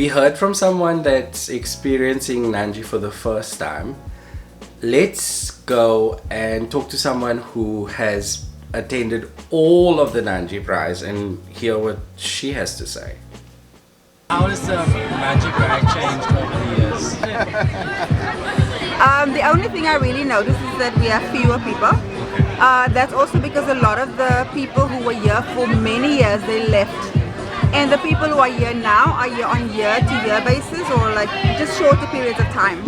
we heard from someone that's experiencing Nanji for the first time. Let's go and talk to someone who has attended all of the Nanji Braais and hear what she has to say. How has the Nanji Braai changed over the years? The only thing I really noticed is that we have fewer people. That's also because a lot of the people who were here for many years, they left. And the people who are here now are here on year-to-year basis or like just shorter periods of time.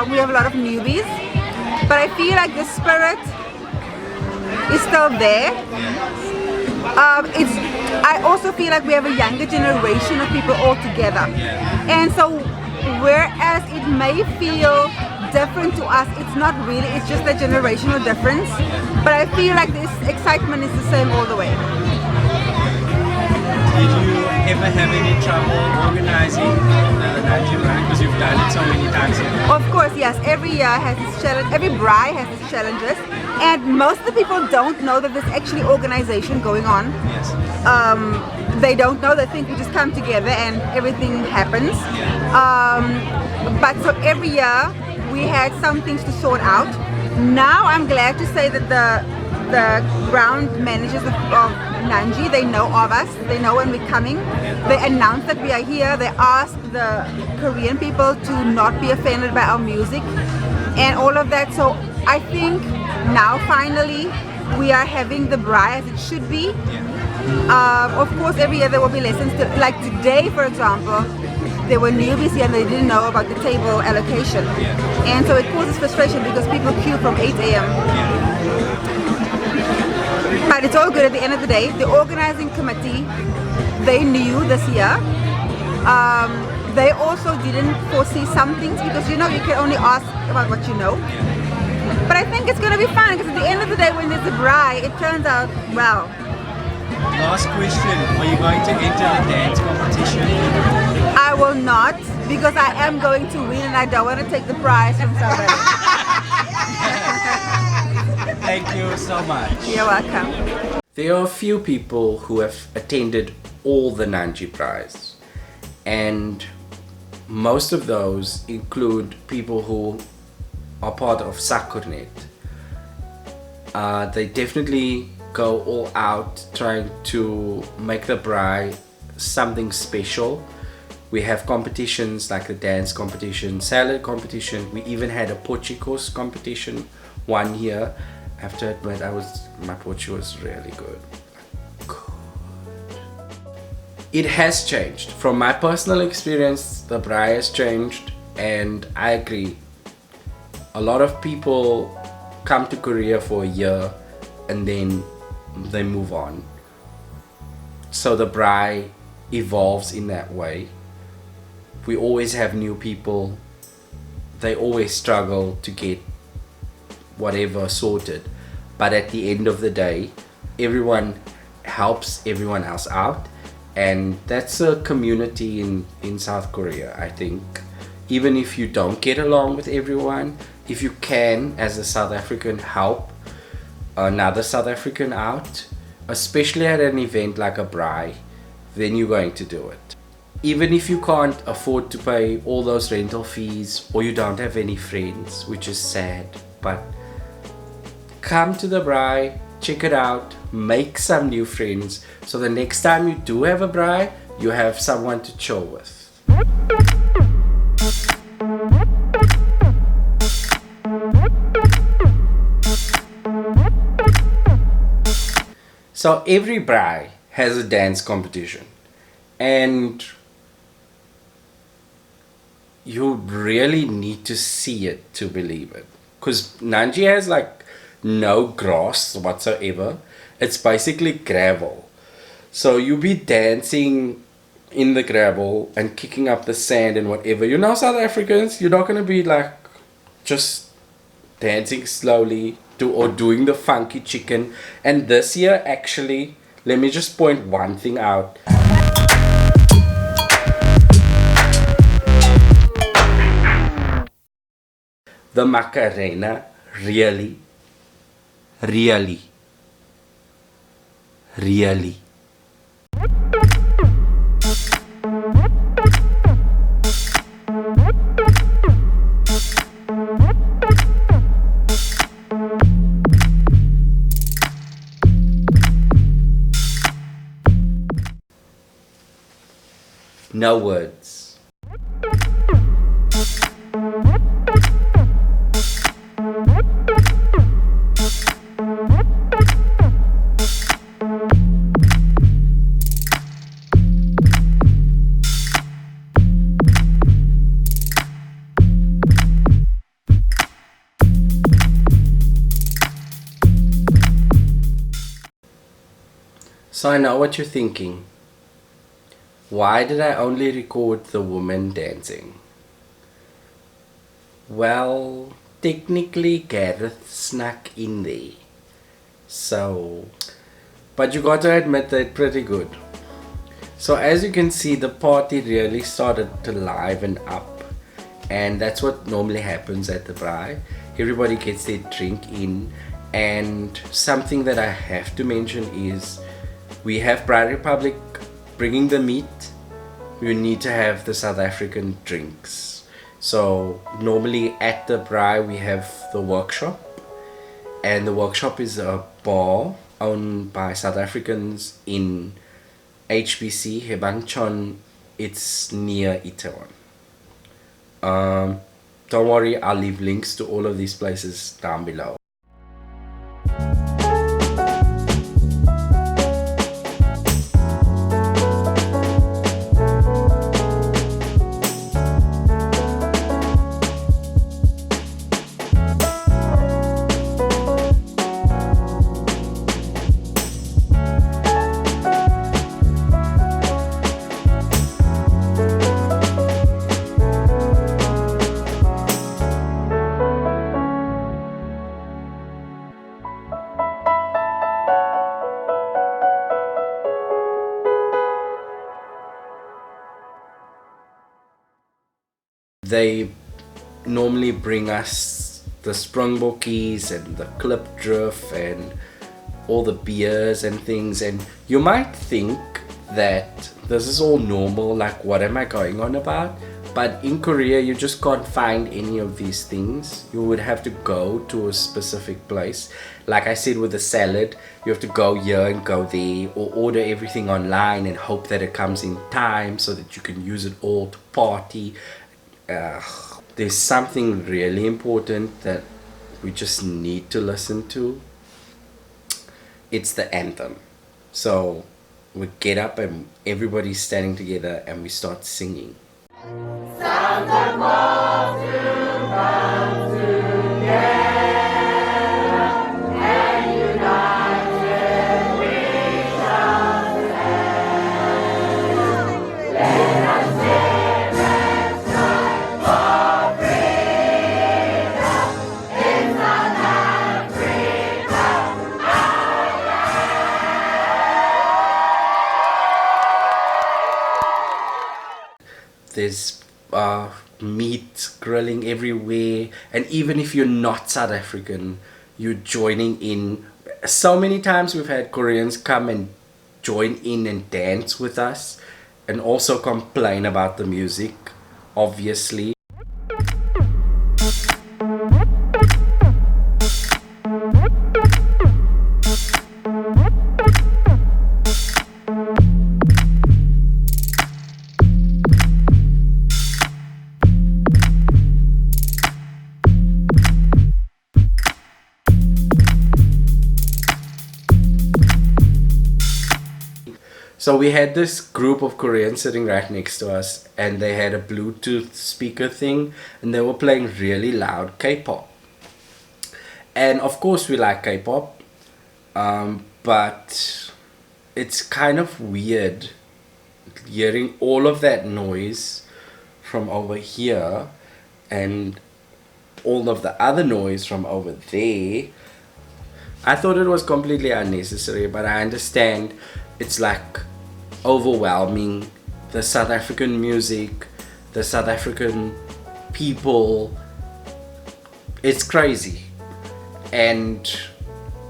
We have a lot of newbies, but I feel like the spirit is still there. I also feel like we have a younger generation of people all together. And so whereas it may feel different to us, it's not really, it's just a generational difference. But I feel like this excitement is the same all the way. Did you ever have any trouble organizing the Nanji Braai because you've done it so many times here? Of course, yes. Every year has its challenge. Every braai has its challenges, and most of the people don't know that there's actually organization going on. Yes. They don't know. They think we just come together and everything happens. But so every year we had some things to sort out. Now I'm glad to say that the ground managers of Nanji, they know of us, they know when we're coming, they announce that we are here, they ask the Korean people to not be offended by our music and all of that. So I think now finally we are having the braai as it should be. Of course every year there will be lessons, like today for example, there were newbies here and they didn't know about the table allocation. And so it causes frustration because people queue from 8 a.m. But it's all good at the end of the day. The organizing committee, they knew this year. They also didn't foresee some things because you know you can only ask about what you know. But I think it's going to be fun because at the end of the day when there's a braai, it turns out well. Last question, are you going to enter the dance competition? I will not because I am going to win and I don't want to take the prize from somebody. Thank you so much. You're welcome. There are a few people who have attended all the Nanji Braais, and most of those include people who are part of Sakurnet. They definitely go all out trying to make the braai something special. We have competitions like the dance competition, salad competition. We even had a Portuguese competition one year. I have to admit, my Portuguese was really good. It has changed. From my personal experience, the braai has changed, and I agree. A lot of people come to Korea for a year and then they move on. So the braai evolves in that way. We always have new people. They always struggle to get whatever sorted, but at the end of the day everyone helps everyone else out, and that's a community in South Korea. I think even if you don't get along with everyone, if you can as a South African help another South African out, especially at an event like a braai, then you're going to do it. Even if you can't afford to pay all those rental fees or you don't have any friends, which is sad, but come to the braai, check it out, make some new friends, so the next time you do have a braai, you have someone to chill with. So every braai has a dance competition, and you really need to see it to believe it, because Nanji has like no grass whatsoever. It's basically gravel, so you be dancing in the gravel and kicking up the sand and whatever. You know, South Africans, you're not gonna be like just dancing slowly or doing the funky chicken. And this year, actually, let me just point one thing out. The Macarena really No words. So I know what you're thinking. Why did I only record the women dancing? Well, technically Gareth snuck in there. So, but you gotta admit they're pretty good. So as you can see, the party really started to liven up. And that's what normally happens at the Braai. Everybody gets their drink in. And something that I have to mention is we have Braai Republic bringing the meat. You need to have the South African drinks. So normally at the Braai we have the workshop, and the workshop is a bar owned by South Africans in HBC Hebangchon. It's near Itaewon. Don't worry, I'll leave links to all of these places down below. They normally bring us the springbokkies and the klipdrift and all the beers and things, and you might think that this is all normal, like what am I going on about? But in Korea you just can't find any of these things. You would have to go to a specific place. Like I said with the salad, you have to go here and go there, or order everything online and hope that it comes in time so that you can use it all to party. There's something really important that we just need to listen to. It's the anthem. So we get up and everybody's standing together and we start singing. There's meat grilling everywhere, and even if you're not South African, you're joining in. So many times we've had Koreans come and join in and dance with us, and also complain about the music, obviously. So we had this group of Koreans sitting right next to us, and they had a Bluetooth speaker thing, and they were playing really loud K-pop. And of course we like K-pop, but it's kind of weird hearing all of that noise from over here and all of the other noise from over there. I thought it was completely unnecessary, but I understand it's like overwhelming. The South African music, the South African people, it's crazy. And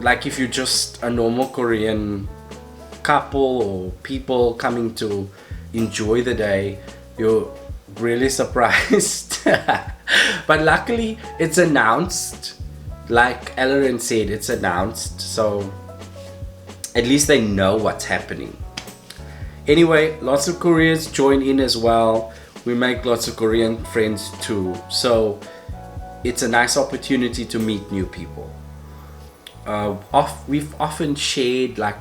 like if you're just a normal Korean couple or people coming to enjoy the day, you're really surprised. But luckily it's announced, like Ellen said, it's announced, so at least they know what's happening. Anyway, lots of Koreans join in as well. We make lots of Korean friends too. So it's a nice opportunity to meet new people. We've often shared, like,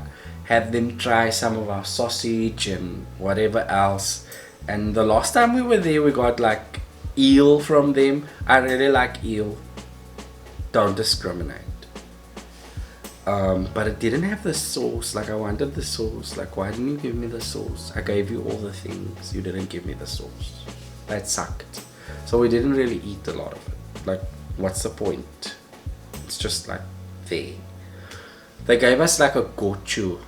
have them try some of our sausage and whatever else. And the last time we were there, we got like eel from them. I really like eel. Don't discriminate. But it didn't have the sauce. Like, I wanted the sauce. Like, why didn't you give me the sauce? I gave you all the things. You didn't give me the sauce. That sucked. So we didn't really eat a lot of it. Like, what's the point? It's just like there. They gave us like a gochu,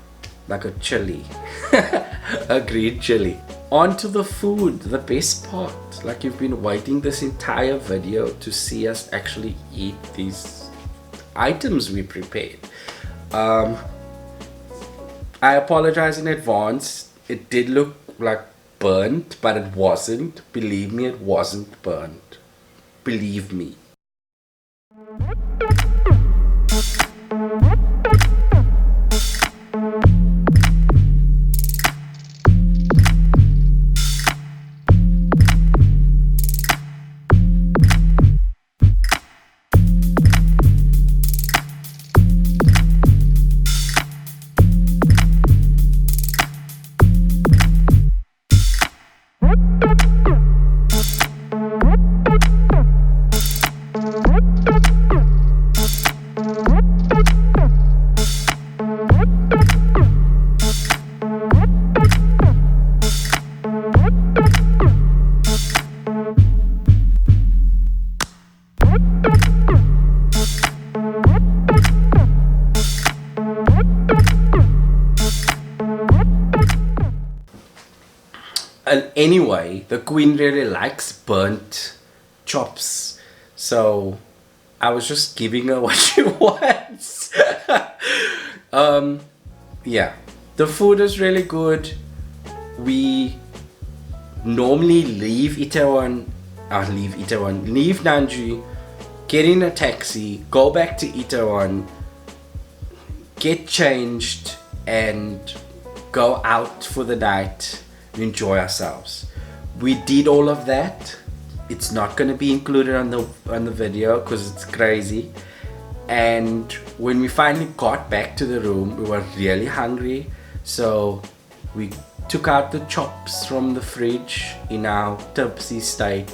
like a chili, a green chili. On to the food, the best part. Like, you've been waiting this entire video to see us actually eat these items we prepared. I apologize in advance. It did look like burnt, but it wasn't. Believe me, it wasn't burnt. Believe me. And anyway, the queen really likes burnt chops, so I was just giving her what she wants. Yeah, the food is really good. We normally leave Nanji, get in a taxi, go back to Itaewon, get changed, and go out for the night. Enjoy ourselves. We did all of that. It's not going to be included on the video because it's crazy. And when we finally got back to the room, we were really hungry, so we took out the chops from the fridge in our tipsy state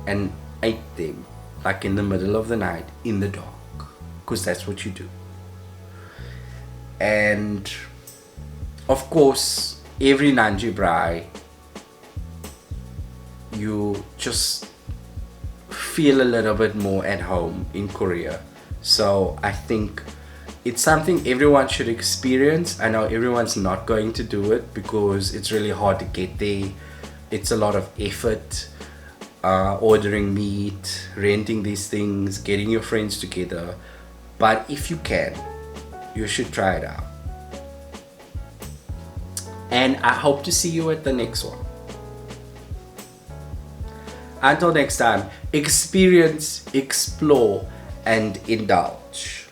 and ate them, like in the middle of the night in the dark, because that's what you do. And of course, every Nanji Braai, you just feel a little bit more at home in Korea. So I think it's something everyone should experience. I know everyone's not going to do it because it's really hard to get there. It's a lot of effort, ordering meat, renting these things, getting your friends together. But if you can, you should try it out. And I hope to see you at the next one. Until next time, experience, explore, and indulge.